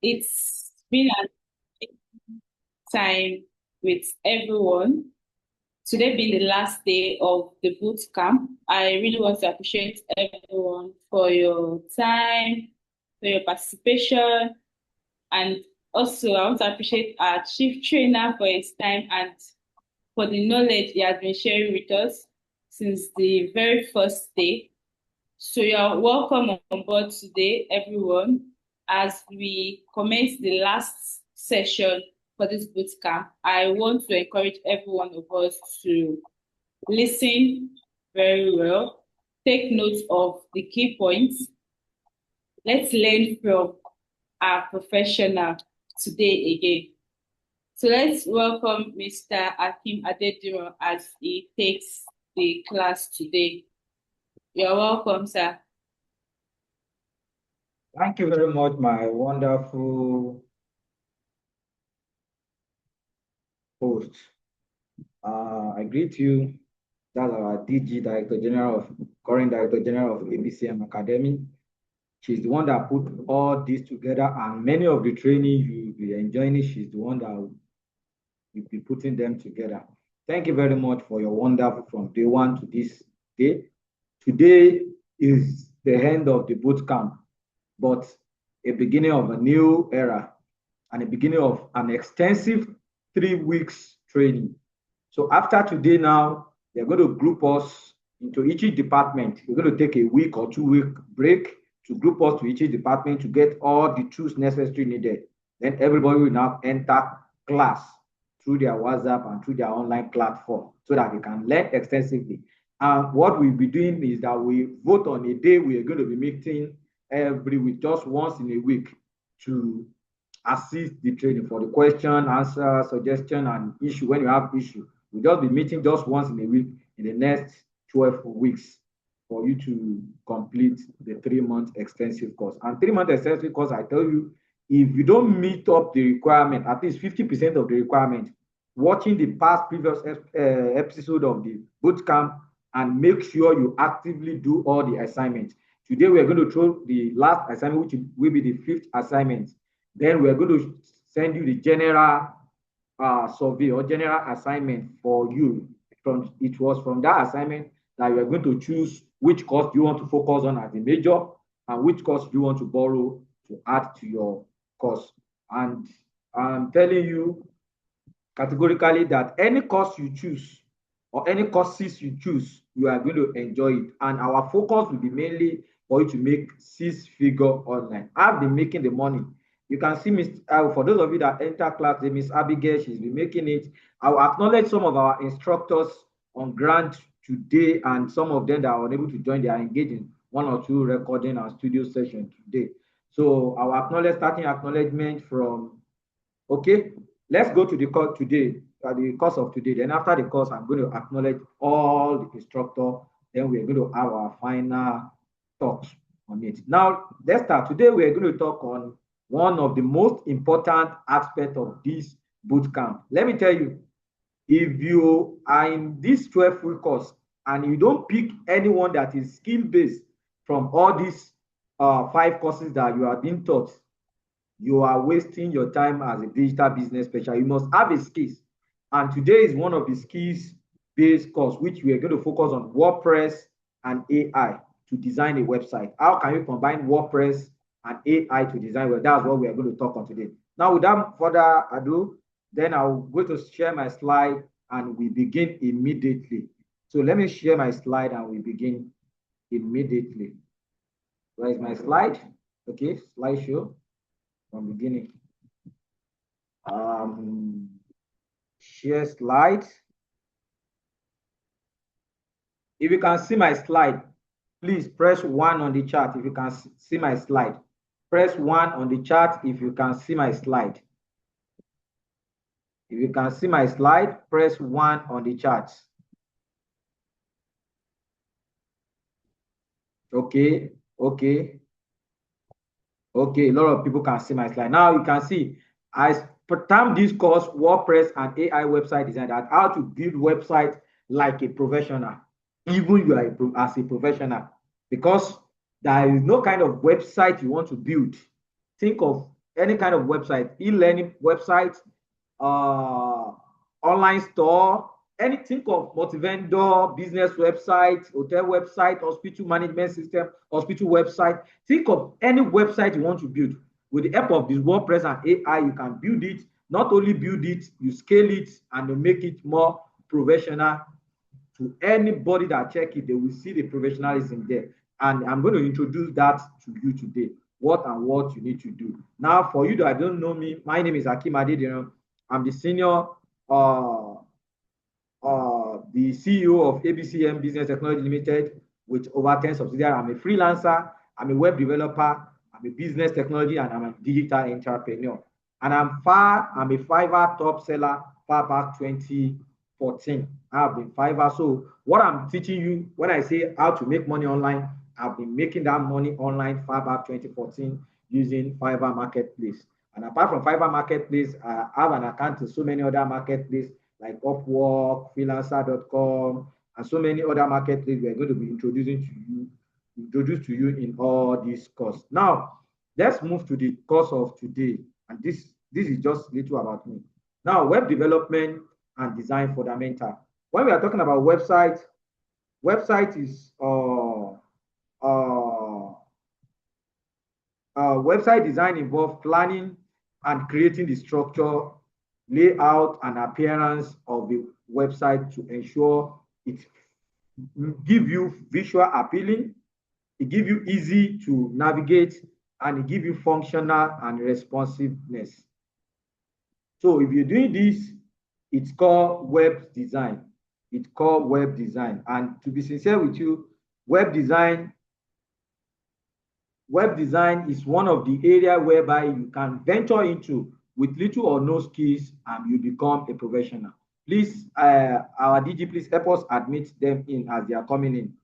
It's been a time with everyone. Today being the last day of the boot camp, I really want to appreciate everyone for your time, for your participation, and also I want to appreciate our chief trainer for his time and for the knowledge he has been sharing with us since the very first day. So you're welcome on board today, everyone, as we commence the last session for this boot camp. I want to encourage every one of us to listen very well, take note of the key points. Let's learn from our professional today again. So let's welcome Mr. Akim Adediro as he takes the class today. You're welcome, sir. Thank you very much, my wonderful host. I greet you. That's our DG, Director General of current Director General of ABCM Academy. She's the one that put all this together, and many of the training you'll be enjoying it. She's the one that will be putting them together. Thank you very much for your wonderful from day one to this day. Today is the end of the boot camp, but a beginning of a new era and a beginning of an extensive 3 weeks training. So after today now, they're going to group us into each department. We're going to take a week or 2 week break to group us to each department to get all the tools necessary needed. Then everybody will now enter class through their WhatsApp and through their online platform so that they can learn extensively. And what we'll be doing is that we vote on a day we are going to be meeting every week, just once in a week, to assist the training for the question, answer, suggestion, and issue. When you have issue, we'll just be meeting just once in a week in the next 12 weeks for you to complete the 3 month extensive course. And 3 month extensive course, I tell you, if you don't meet up the requirement, at least 50% of the requirement, watching the past previous episode of the bootcamp and make sure you actively do all the assignments. Today, we are going to throw the last assignment, which will be the 5th assignment. Then we are going to send you the general survey or general assignment for you. It was from that assignment that you are going to choose which course you want to focus on as a major and which course you want to borrow to add to your course. And I'm telling you categorically that any course you choose or any courses you choose, you are going to enjoy it. And our focus will be mainly for you to make 6-figure online. I've been making the money. You can see Miss for those of you that enter class, Miss Abigail, she's been making it. I will acknowledge some of our instructors on grant today, and some of them that are unable to join, they are engaging 1 or 2 recording and studio sessions today. So I will acknowledge, starting acknowledgement from, okay, let's go to the course today, the course of today. Then after the course, I'm going to acknowledge all the instructor. Then we're going to have our final thoughts on it. Now, let's start. Today, we're going to talk on one of the most important aspects of this boot camp. Let me tell you, if you are in this 12-week course and you don't pick anyone that is skill-based from all these 5 courses that you are being taught, you are wasting your time as a digital business specialist. You must have a skills. And today is one of the skills-based course, which we are going to focus on WordPress and AI to design a website. How can you combine WordPress and AI to design web? That's what we are going to talk on today. Now, without further ado, then I'll go to share my slide and we begin immediately. So let me share my slide and we begin immediately. Where is my slide? Okay, slideshow from beginning. Share slide. If you can see my slide, please press 1 on the chat if you can see my slide. Press 1 on the chat if you can see my slide. If you can see my slide, press 1 on the chat. Okay, okay. Okay, a lot of people can see my slide. Now you can see, I term this course WordPress and AI website design, that how to build website like a professional, even you are as a professional, because there is no kind of website you want to build. Think of any kind of website, e-learning website, uh, online store, anything of multi-vendor, business website, hotel website, hospital management system, hospital website. Think of any website you want to build. With the help of this WordPress and AI, you can build it. Not only build it, you scale it and you make it more professional. To anybody that check it, they will see the professionalism there. And I'm going to introduce that to you today. What and what you need to do. Now, for you that don't know me, my name is Akim Adediran. I'm the senior the CEO of ABCM Business Technology Limited with over 10 subsidiaries. I'm a freelancer, I'm a web developer, I'm a business technology, and I'm a digital entrepreneur. And I'm a Fiverr top seller far back 2014. I've been Fiverr. So what I'm teaching you when I say how to make money online, I've been making that money online far back 2014 using Fiverr Marketplace. And apart from Fiverr Marketplace, I have an account in so many other marketplaces like Upwork, freelancer.com, and so many other marketplaces we're going to be introduced to you in all this course. Now, let's move to the course of today. And this is just little about me. Now, web development and design fundamental. When we are talking about website is website design involves planning and creating the structure, layout, and appearance of the website to ensure it give you visual appealing, it give you easy to navigate, and it give you functional and responsiveness. So if you're doing this, it's called web design. It's called web design. And to be sincere with you, web design is one of the area whereby you can venture into with little or no skills and you become a professional. Please, our DG, please help us admit them in as they are coming in.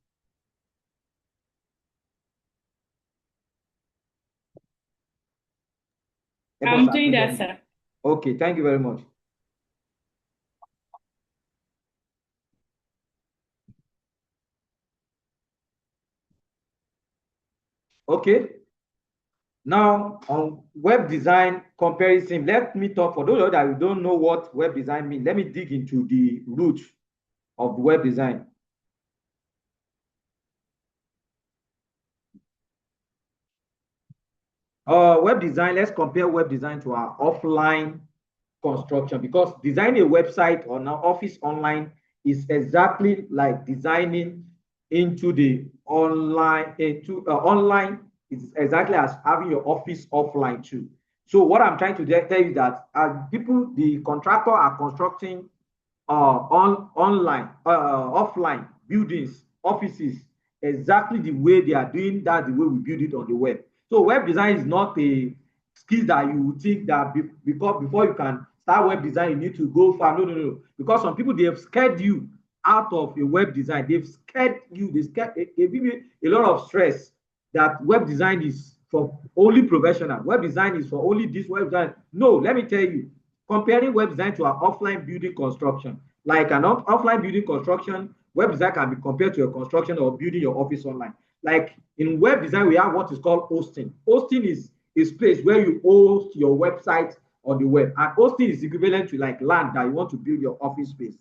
I'm doing that, sir. Okay, thank you very much. Okay. Now, on web design comparison, let me talk for those that don't know what web design means. Let me dig into the root of web design. Web design, let's compare web design to our offline construction, because designing a website or an office online is exactly like designing into the online, online is exactly as having your office offline too. So what I'm trying to tell you that the contractor are constructing offline buildings, offices, exactly the way they are doing that, the way we build it on the web. So web design is not a skill that you would think that because before you can start web design, you need to go far. No. Because some people, they have scared you out of a web design. They've scared you. They give you a lot of stress that web design is for only professional. Web design is for only this web design. No, let me tell you, comparing web design to our offline building construction, like an offline building construction, web design can be compared to a construction or building your office online. Like in web design, we have what is called hosting. Hosting is place where you host your website on the web, and hosting is equivalent to like land that you want to build your office space.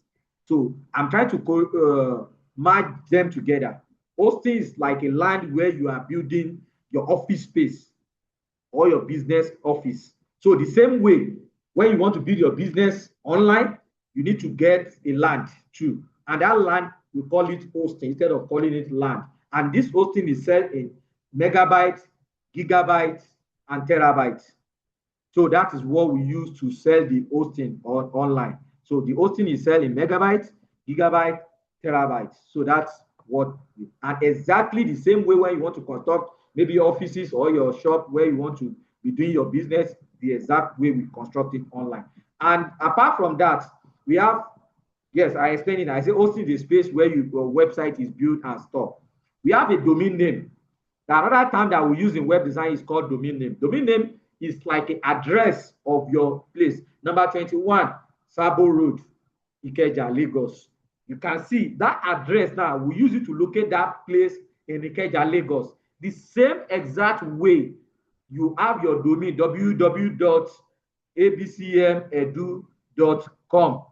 So I'm trying to merge them together. Hosting is like a land where you are building your office space or your business office. So the same way, when you want to build your business online, you need to get a land too. And that land, we call it hosting instead of calling it land. And this hosting is set in megabytes, gigabytes, and terabytes. So that is what we use to sell the hosting online. So the hosting is selling megabytes, gigabytes, terabytes. So that's what, and exactly the same way when you want to construct maybe offices or your shop where you want to be doing your business, the exact way we construct it online. And apart from that, we have, yes, I explained it. I say hosting is the space where your website is built and stored. We have a domain name. Another term that we use in web design is called domain name. Domain name is like an address of your place. Number 21, Sabo Road, Ikeja, Lagos. You can see that address now. We use it to locate that place in Ikeja, Lagos. The same exact way you have your domain www.abcmedu.com.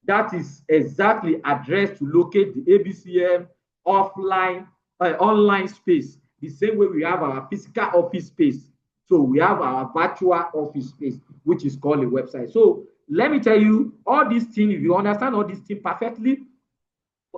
That is exactly addressed to locate the ABCM offline online space. The same way we have our physical office space, so we have our virtual office space, which is called a website. So let me tell you all these things. If you understand all these things perfectly,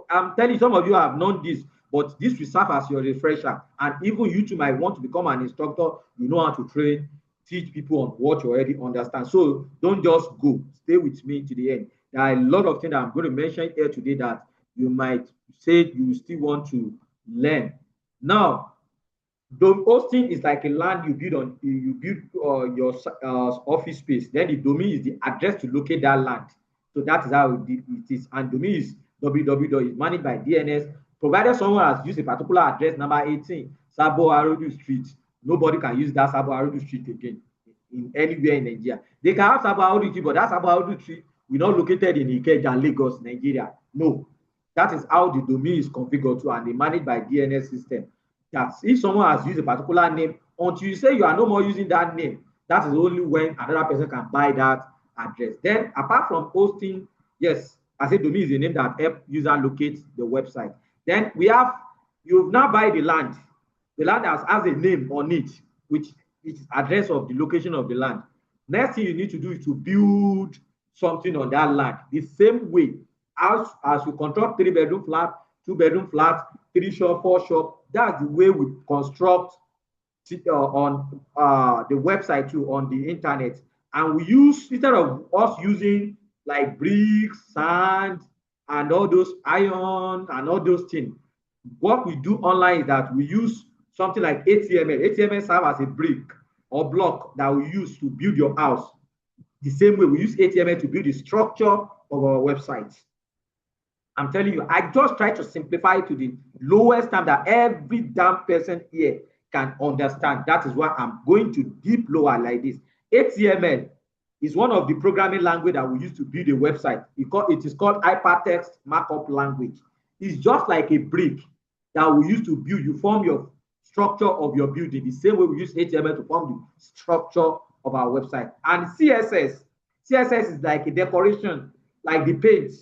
I'm telling you, some of you have known this, but this will serve as your refresher. And even you too might want to become an instructor. You know how to train, teach people on what you already understand. So don't just go. Stay with me to the end. There are a lot of things that I'm going to mention here today that you might say you still want to learn. Now, the hosting is like a land you build on. You build your office space. Then the domain is the address to locate that land. So that is how it is. And domain is www is managed by DNS. Provided someone has used a particular address, number 18, Sabo Arodu Street, nobody can use that Sabo Arodu Street again in anywhere in Nigeria. They can have Sabo Arodu Street, but that Sabo Arodu Street will not located in Ikeja, Lagos, Nigeria. No, that is how the domain is configured to, and they managed by DNS system. That if someone has used a particular name, until you say you are no more using that name, that is only when another person can buy that address. Then, apart from hosting, yes, I said domain is a name that help user locate the website. Then we have, you now buy the land. The land has a name on it, which is address of the location of the land. Next thing you need to do is to build something on that land. The same way as you construct 3-bedroom flat, 2-bedroom flat, 3 shop, 4 shop, that's the way we construct on the website too, on the internet. And we use, instead of us using like bricks, sand, and all those iron and all those things, what we do online is that we use something like HTML. HTML serves as a brick or block that we use to build your house. The same way we use HTML to build the structure of our website. I'm telling you, I just try to simplify it to the lowest time that every damn person here can understand. That is why I'm going to deep lower like this. HTML is one of the programming language that we use to build a website. It is called hypertext markup language. It's just like a brick that we use to build. You form your structure of your building the same way we use HTML to form the structure of our website. And CSS is like a decoration, like the paint.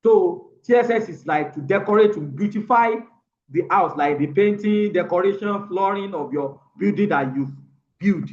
So CSS is like to decorate, to beautify the house, like the painting, decoration, flooring of your building that you build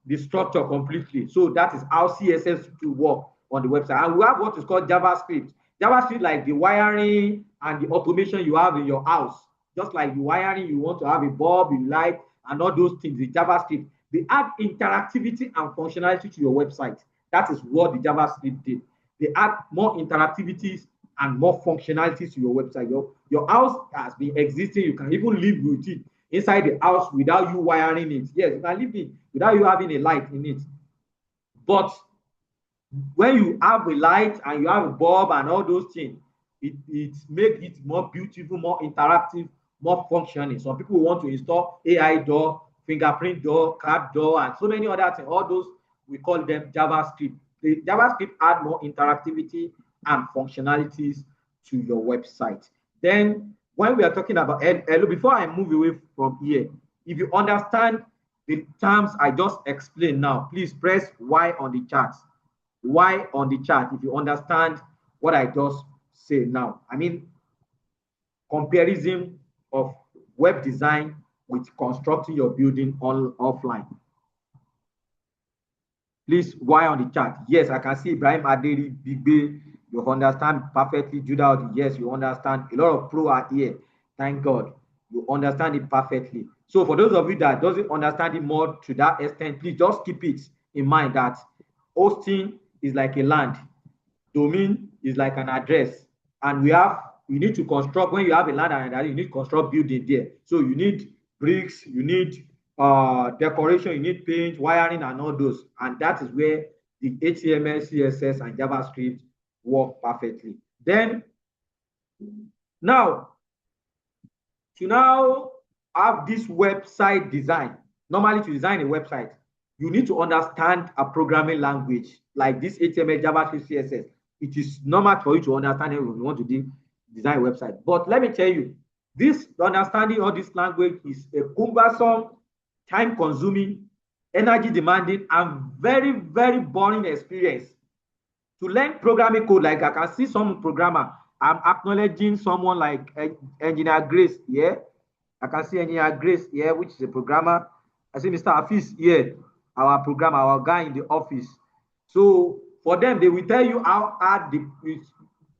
the structure completely. So that is how CSS to work on the website. And we have what is called JavaScript. JavaScript, like the wiring and the automation you have in your house. Just like the wiring, you want to have a bulb, a light, and all those things. The JavaScript, they add interactivity and functionality to your website. That is what the JavaScript did. They add more interactivities and more functionalities to your website. Your house has been existing. You can even live with it inside the house without you wiring it. Yes, you can live in without you having a light in it. But when you have a light and you have a bulb and all those things, it makes it more beautiful, more interactive, more functioning. Some people want to install AI door, fingerprint door, card door, and so many other things. All those, we call them JavaScript. The JavaScript add more interactivity and functionalities to your website. Then when we are talking about, before I move away from here, if you understand the terms I just explained now, please press Y on the chat. Y on the chat if you understand what I just said now. I mean, comparison of web design with constructing your building offline. Please, Y on the chat. Yes, I can see Ibrahim Aderi, Bigbe. You understand perfectly. Judah, yes, you understand. A lot of pro are here. Thank God. You understand it perfectly. So for those of you that doesn't understand it more to that extent, please just keep it in mind that hosting is like a land. Domain is like an address. And you need to construct, when you have a land and you need to construct building there. So you need bricks, you need decoration, you need paint, wiring, and all those. And that is where the HTML, CSS, and JavaScript work perfectly. Then, now, to now have this website design, normally to design a website, you need to understand a programming language like this HTML, JavaScript, CSS. It is normal for you to understand it when you want to design a website. But let me tell you, this understanding of this language is a cumbersome time consuming, energy demanding, and very, very boring experience. To learn programming code, like I can see some programmer, I'm acknowledging someone like Engineer Grace here. I can see Engineer Grace here, which is a programmer. I see Mr. Afis here, our programmer, our guy in the office. So for them, they will tell you how hard it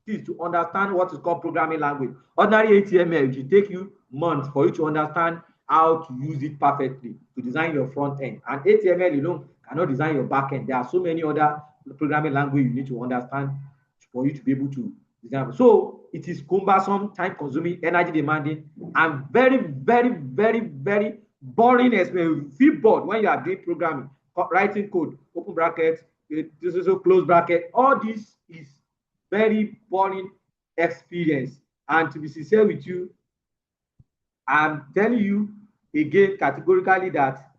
is to understand what is called programming language. Ordinary HTML, it will take you months for you to understand how to use it perfectly to design your front end. And HTML alone cannot design your back end. There are so many other programming language you need to understand for you to be able to design. So it is cumbersome, time consuming, energy demanding, and very, very, very, very boring experience. You feel bored when you are doing programming, writing code, open bracket, this is a close bracket. All this is very boring experience. And to be sincere with you, I'm telling you again categorically that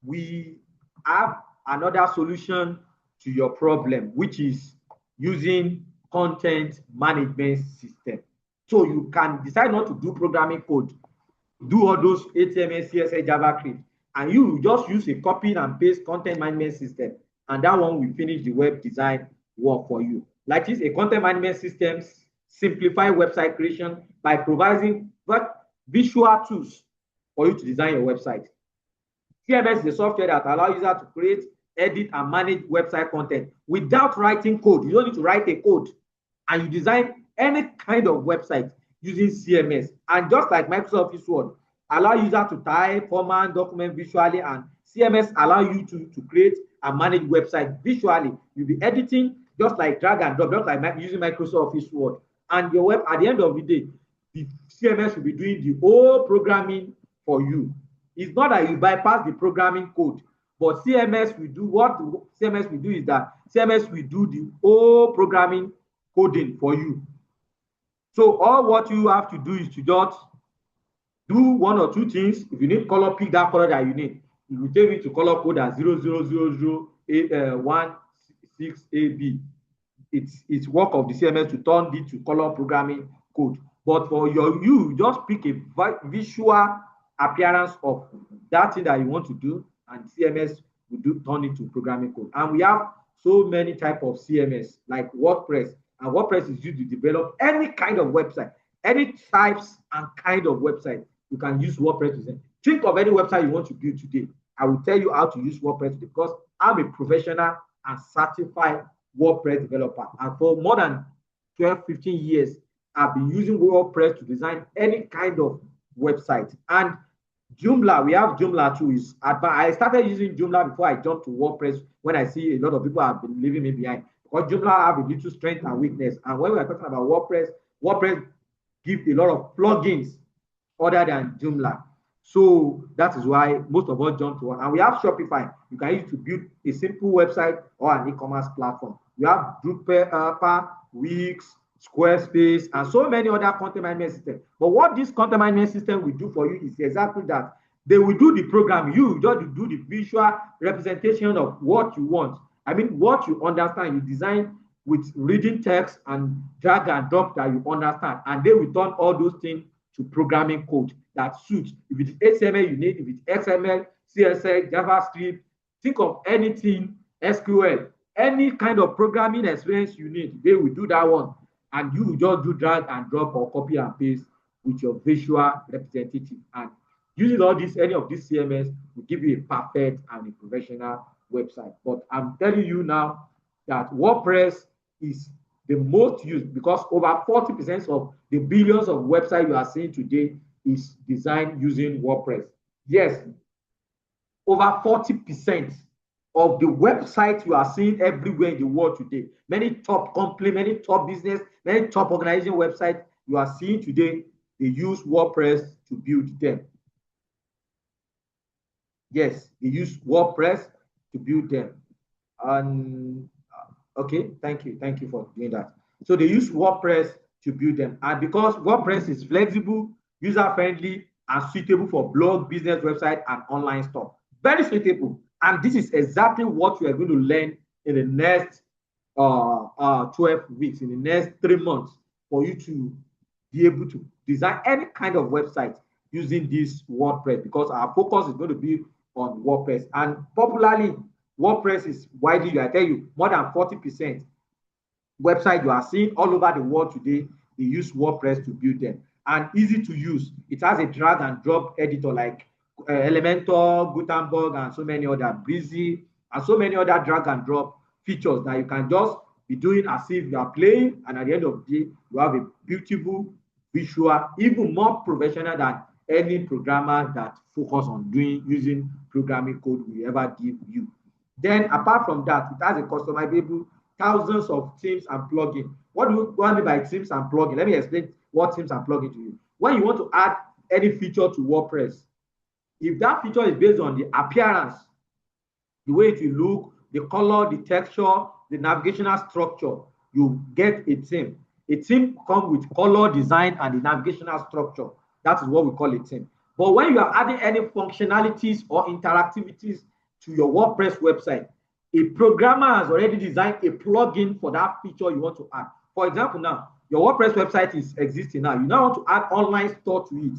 we have another solution to your problem, which is using content management system. So you can decide not to do programming code, do all those HTML, CSS, JavaScript, and you just use a copy and paste content management system, and that one will finish the web design work for you. Like this, a content management system simplify website creation by providing visual tools for you to design your website. CMS is a software that allows users to create, edit, and manage website content without writing code. You don't need to write a code, and you design any kind of website using CMS. And just like Microsoft Office Word, allow users to type, format, document visually, and CMS allow you to create and manage website visually. You'll be editing just like drag and drop, just like using Microsoft Office Word. And your web, at the end of the day, the CMS will be doing the whole programming for you. It's not that you bypass the programming code, but CMS will do what CMS will do is that CMS will do the whole programming coding for you. So all what you have to do is to just do one or two things. If you need color, pick that color that you need. You will take it to color code at 000016AB. It's work of the CMS to turn it to color programming code. But for you just pick a visual appearance of that thing that you want to do, and CMS will turn it to programming code. And we have so many types of CMS like WordPress, and WordPress is used to develop any kind of website, any types and kind of website. You can use WordPress to think of any website you want to build today. I will tell you how to use WordPress because I'm a professional and certified WordPress developer. And for more than 12, 15 years, I've been using WordPress to design any kind of website. And Joomla, we have Joomla too. I started using Joomla before I jumped to WordPress when I see a lot of people have been leaving me behind. Because Joomla have a little strength and weakness. And when we are talking about WordPress, WordPress gives a lot of plugins other than Joomla. So that is why most of us jump to one. And we have Shopify. You can use it to build a simple website or an e-commerce platform. We have Drupal, Wix, Squarespace, and so many other content management systems. But what this content management system will do for you is exactly that. They will do the program. You just do the visual representation of what you want. I mean, what you understand, you design with reading text and drag and drop that you understand. And they will turn all those things to programming code that suits. If it's HTML, you need. If it's XML, CSS, JavaScript, think of anything, SQL, any kind of programming experience you need, they will do that one. And you will just do drag and drop or copy and paste with your visual representative. And using all this, any of this CMS will give you a perfect and a professional website. But I'm telling you now that WordPress is the most used because over 40% of the billions of websites you are seeing today is designed using WordPress. Yes, over 40% of the websites you are seeing everywhere in the world today, many top companies, many top business, many top organization websites you are seeing today, they use WordPress to build them. Yes, they use WordPress to build them. And okay, thank you for doing that. So they use WordPress to build them. And because WordPress is flexible, user-friendly, and suitable for blog, business website, and online store. Very suitable. And this is exactly what we are going to learn in the next 12 weeks, in the next 3 months, for you to be able to design any kind of website using this WordPress, because our focus is going to be on WordPress. And popularly, WordPress is widely, I tell you, more than 40% website you are seeing all over the world today, they use WordPress to build them. And easy to use. It has a drag and drop editor like Elementor, Gutenberg, and so many other, Breezy, and so many other drag and drop features that you can just be doing as if you are playing, and at the end of the day, you have a beautiful visual, even more professional than any programmer that focus on doing using programming code will ever give you. Then apart from that, it has a customizable thousands of themes and plugins. What do you mean by themes and plugins? Let me explain what themes and plugins to you. When you want to add any feature to WordPress, if that feature is based on the appearance, the way it will look, the color, the texture, the navigational structure, you get a theme. A theme comes with color, design, and the navigational structure. That is what we call a theme. But when you are adding any functionalities or interactivities to your WordPress website, a programmer has already designed a plugin for that feature you want to add. For example, now, your WordPress website is existing now. You now want to add online store to it.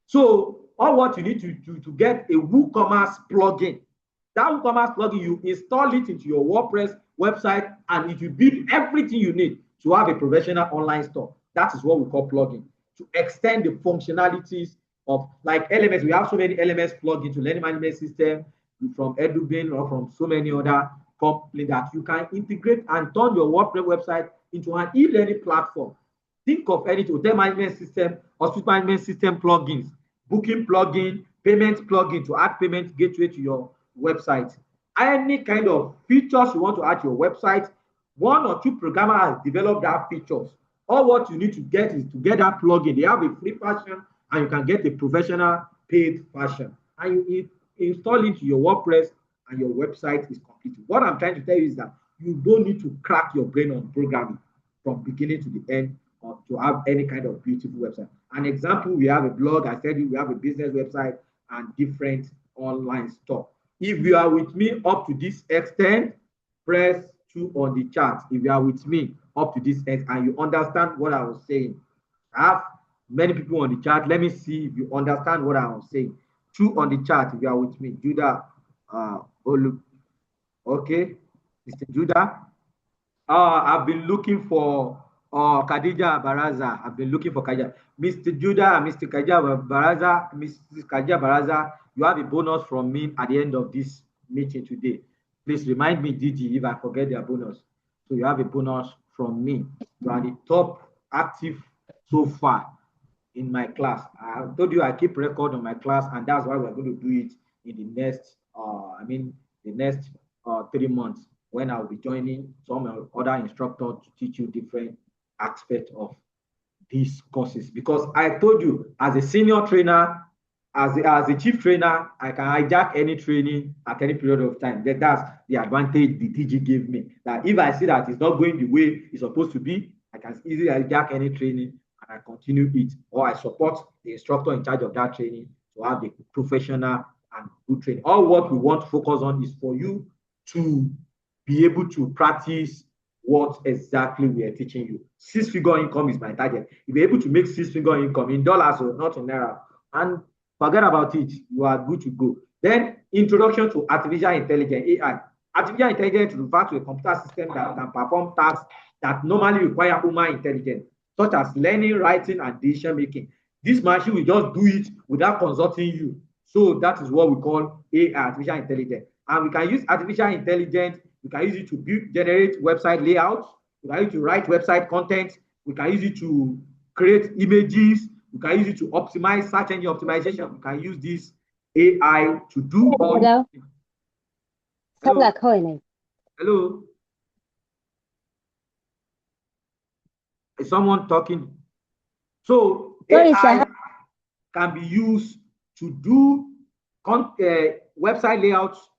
So all what you need to do to get a WooCommerce plugin. That WooCommerce plugin, you install it into your WordPress website and it will build everything you need to have a professional online store. That is what we call plugin. To extend the functionalities of like elements. We have so many elements plugged into learning management system from Edubin or from so many other companies that you can integrate and turn your WordPress website into an e-learning platform. Think of any hotel management system, hospital management system plugins, booking plugin, payment plugin to add payment gateway to your website. Any kind of features you want to add to your website, one or two programmers have developed that features. All what you need to get is to get that plugin. They have a free version and you can get a professional paid version. And you install it to your WordPress and your website is completed. What I'm trying to tell you is that you don't need to crack your brain on programming from beginning to the end or to have any kind of beautiful website. An example, we have a blog, I said we have a business website and different online stuff. If you are with me up to this extent, press 2 on the chat. If you are with me up to this extent and you understand what I was saying, I have many people on the chat. Let me see if you understand what I was saying. 2 on the chat if you are with me. Judah, okay, Mr. Judah. I've been looking for Khadija Baraza. I've been looking for Khadija. Mr. Judah and Mr. Khadija Baraza, Mrs. Khadija Baraza, you have a bonus from me at the end of this meeting today. Please remind me, DG, if I forget their bonus. So you have a bonus from me. You are the top active so far in my class. I told you I keep record on my class, and that's why we're going to do it in the next, the next 3 months when I'll be joining some other instructors to teach you different aspects of these courses. Because I told you, as a senior trainer, as a chief trainer, I can hijack any training at any period of time. That's the advantage the DG gave me. That if I see that it's not going the way it's supposed to be, I can easily hijack any training and I continue it, or I support the instructor in charge of that training to have the professional and good training. All what we want to focus on is for you to be able to practice what exactly we are teaching you. 6-figure income is my target. If you're able to make 6-figure income in dollars or not in naira, and forget about it, you are good to go. Then introduction to artificial intelligence, AI. Artificial intelligence refers to a computer system that can perform tasks that normally require human intelligence, such as learning, writing, and decision making. This machine will just do it without consulting you. So that is what we call AI, artificial intelligence. And we can use artificial intelligence. We can use it to generate website layouts. We can use it to write website content. We can use it to create images. We can use it to optimize search engine optimization. We can use this AI to do all. Hello. Hello. Hello. Is someone talking? So AI can be used to do website layouts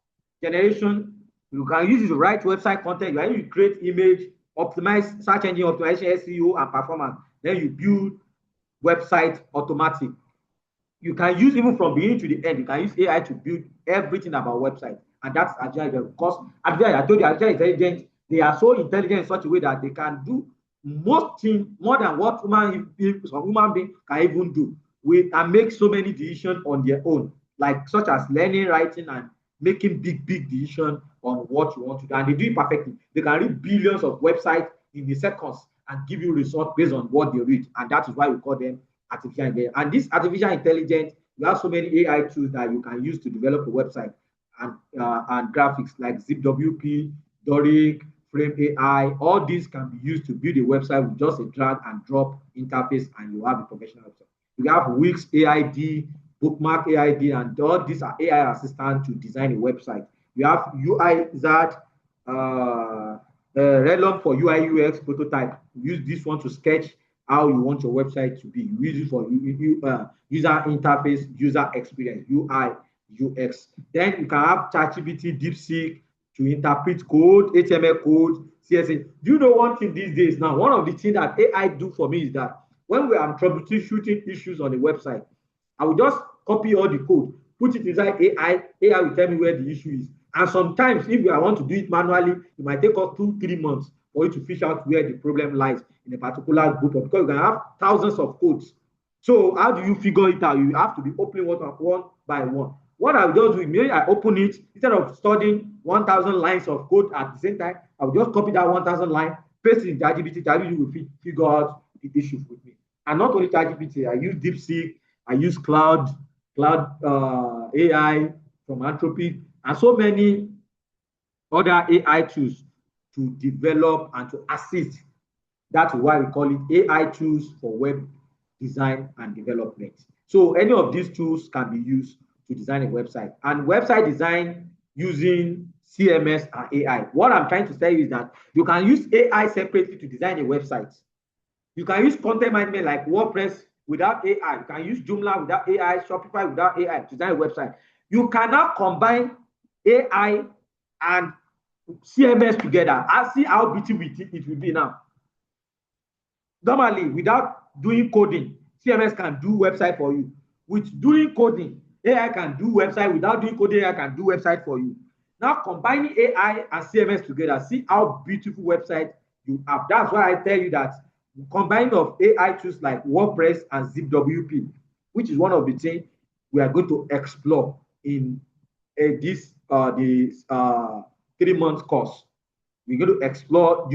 generation. You can use it to write website content. You can use it to create image, optimize search engine optimization, SEO, and performance. Then you build website automatic. You can use even from beginning to the end. You can use AI to build everything about website, and that's agile. Because I told you, artificial intelligence, they are so intelligent in such a way that they can do most things more than what human beings can even do, and make so many decisions on their own. like such as learning, writing, and making big decisions on what you want to do. And they do it perfectly. They can read billions of websites in the seconds and give you results based on what they read. And that is why we call them artificial intelligence. And this artificial intelligence, we have so many AI tools that you can use to develop a website and graphics like ZipWP, Doric, Frame AI. All these can be used to build a website with just a drag and drop interface, and you have a professional website. We have Wix AID, Bookmark AID, and all these are AI assistants to design a website. We have UIZard, Redlum for UI UX prototype. Use this one to sketch how you want your website to be. Use it for user interface, user experience, UI, UX. Then you can have ChatGPT, DeepSeek to interpret code, HTML code, CSS. Do you know one thing these days now? One of the things that AI do for me is that when we are troubleshooting issues on the website, I will just copy all the code, put it inside AI. AI will tell me where the issue is. And sometimes, if I want to do it manually, it might take us 2-3 months for you to fish out where the problem lies in a particular group, because you can have thousands of codes. So how do you figure it out? You have to be opening one by one. What I will just do, maybe I open it, instead of studying 1,000 lines of code at the same time, I will just copy that 1,000 line, paste it in ChatGPT. ChatGPT will figure out the issue with me. And not only ChatGPT, I use DeepSeek, I use Cloud AI from Anthropic, and so many other AI tools to develop and to assist. That's why we call it AI tools for web design and development. So any of these tools can be used to design a website. And website design using CMS and AI. What I'm trying to tell you is that you can use AI separately to design a website. You can use content management like WordPress without AI. You can use Joomla without AI, Shopify without AI to design a website. You cannot combine AI and CMS together. I see how beautiful it will be now. Normally, without doing coding, CMS can do website for you. With doing coding, AI can do website. Without doing coding, AI can do website for you. Now, combining AI and CMS together, see how beautiful website you have. That's why I tell you that combining of AI tools like WordPress and ZipWP, which is one of the things we are going to explore in this 3-month course. We're going to explore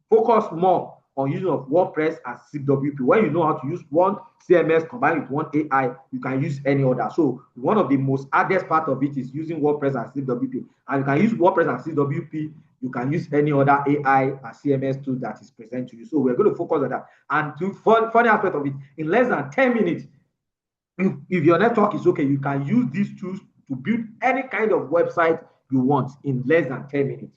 focus more on using of WordPress and ZipWP. When you know how to use one CMS combined with one AI, you can use any other. So one of the most hardest part of it is using WordPress and ZipWP. And you can use WordPress and ZipWP. You can use any other AI and CMS tool that is present to you. So we're going to focus on that. And to funny aspect of it, in less than 10 minutes, if your network is okay, you can use these tools to build any kind of website you want in less than 10 minutes.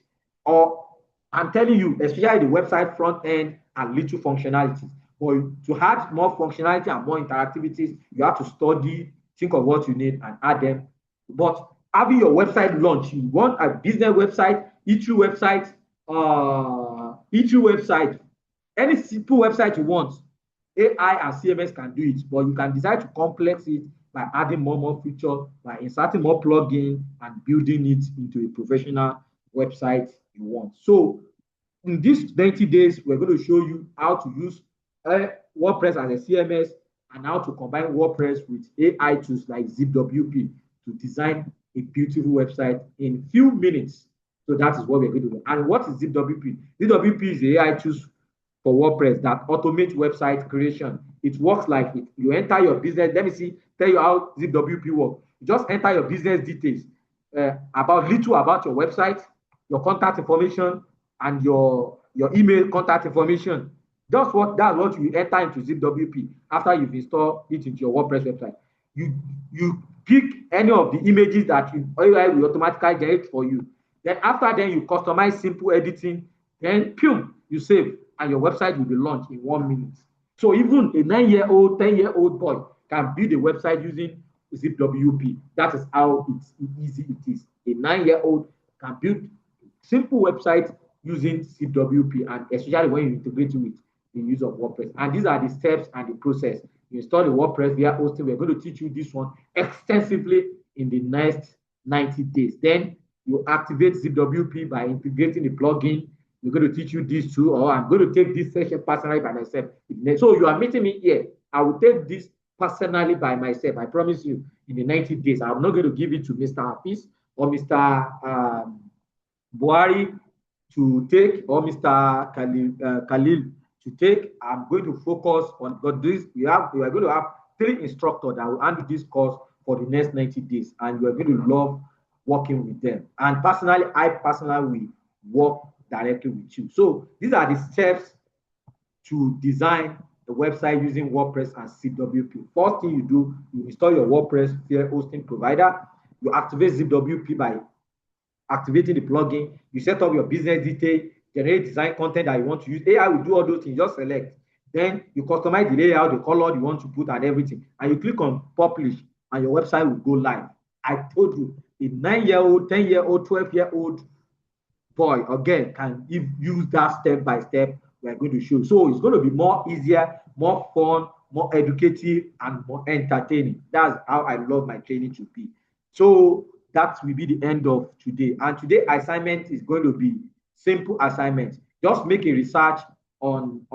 Or I'm telling you, especially the website front end and little functionalities. But to add more functionality and more interactivities, you have to study, think of what you need, and add them. But having your website launch, you want a business website, website, website, any simple website you want, AI and CMS can do it, but you can decide to complex it by adding more features, by inserting more plugins and building it into a professional website you want. So in these 90 days, we're going to show you how to use WordPress as a CMS and how to combine WordPress with AI tools like ZipWP to design a beautiful website in few minutes. So that is what we're going to do. And what is ZipWP? ZipWP is the AI tools for WordPress that automate website creation. It works like it. You enter your business. Let me tell you how ZipWP works. You just enter your business details about your website, your contact information, and your email contact information. That's what you enter into ZipWP after you've installed it into your WordPress website. You pick any of the images that AI will automatically generate for you. Then after then you customize simple editing. Then you save, and your website will be launched in 1 minute. So even a 9-year-old, 10-year-old boy can build a website using ZipWP. That is how easy it is. A 9-year-old can build simple website using ZipWP, and especially when you integrate it with the use of WordPress. And these are the steps and the process. You install the WordPress via hosting. We're going to teach you this one extensively in the next 90 days. Then you activate ZipWP by integrating the plugin. We're going to teach you this too, or I'm going to take this session personally by myself. So you are meeting me here. I will take this personally by myself. I promise you, in the 90 days, I'm not going to give it to Mr. Hafiz or Mr. Buhari to take, or Mr. Khalil to take. I'm going to focus on, but this we are going to have 3 instructors that will handle this course for the next 90 days, and you are going to love working with them. And personally, I personally will work directly with you. So these are the steps to design a website using WordPress and ZWP. First thing you do, you install your WordPress via hosting provider. You activate ZWP by activating the plugin. You set up your business detail, generate design content that you want to use. AI will do all those things. Just select. Then you customize the layout, the color you want to put, and everything. And you click on publish, and your website will go live. I told you, a 9-year-old, 10-year-old, 12-year-old boy or girl can use that step by step we're going to show. So it's going to be more easier, more fun, more educative, and more entertaining. That's how I love my training to be. So that will be the end of today. And today's assignment is going to be simple assignment. Just make a research on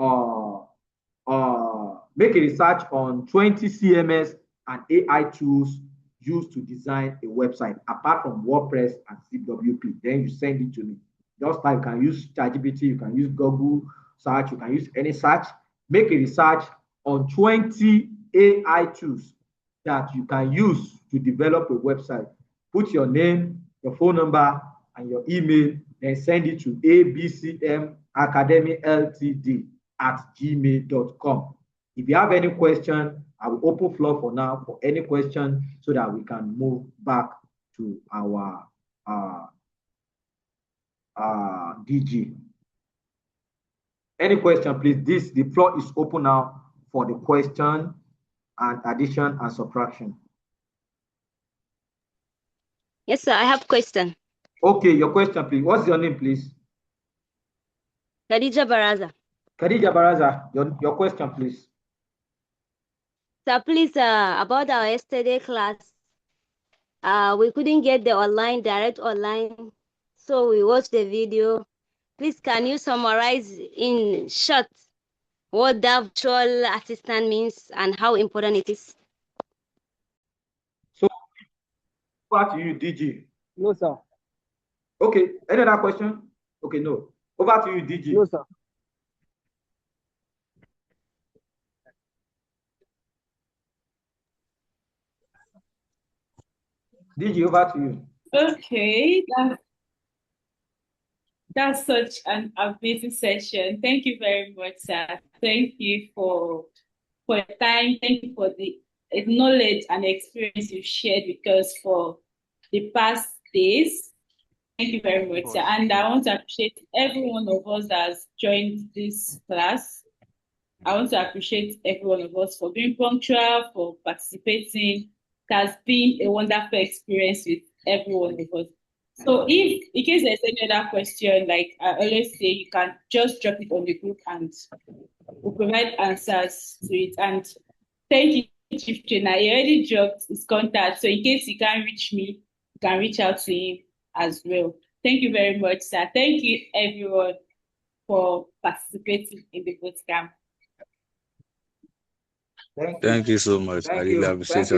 20 CMS and AI tools used to design a website apart from WordPress and ZWP. Then you send it to me. Just like you can use ChatGPT, you can use Google search, you can use any search. Make a research on 20 AI tools that you can use to develop a website. Put your name, your phone number, and your email, then send it to abcmacademyltd@gmail.com. If you have any question, I will open floor for now for any question so that we can move back to our DG. Any question, please? The floor is open now for the question and addition and subtraction. Yes, sir. I have a question. Okay, your question, please. What's your name, please? Khadija Baraza. Khadija Baraza, your question, please. Sir, please, about our yesterday class, we couldn't get the direct online, so we watched the video. Please, can you summarize in short what the virtual assistant means and how important it is? So, over to you, DG. No, sir. Okay, any other question? Okay, no. Over to you, DG. No, sir. DG, over to you. Okay, that's such an amazing session. Thank you very much, sir. Thank you for your time. Thank you for the knowledge and experience you shared with us for the past days. Thank you very much, sir. And I want to appreciate every one of us that has joined this class. I want to appreciate every one of us for being punctual, for participating. It has been a wonderful experience with every one of us. So if, in case there's any other question, like I always say, you can just drop it on the group and we'll provide answers to it. And thank you, Chief Trainer. He already dropped his contact. So in case you can't reach me, you can reach out to him as well. Thank you very much, sir. Thank you, everyone, for participating in the bootcamp. Thank you so much. I really appreciate it.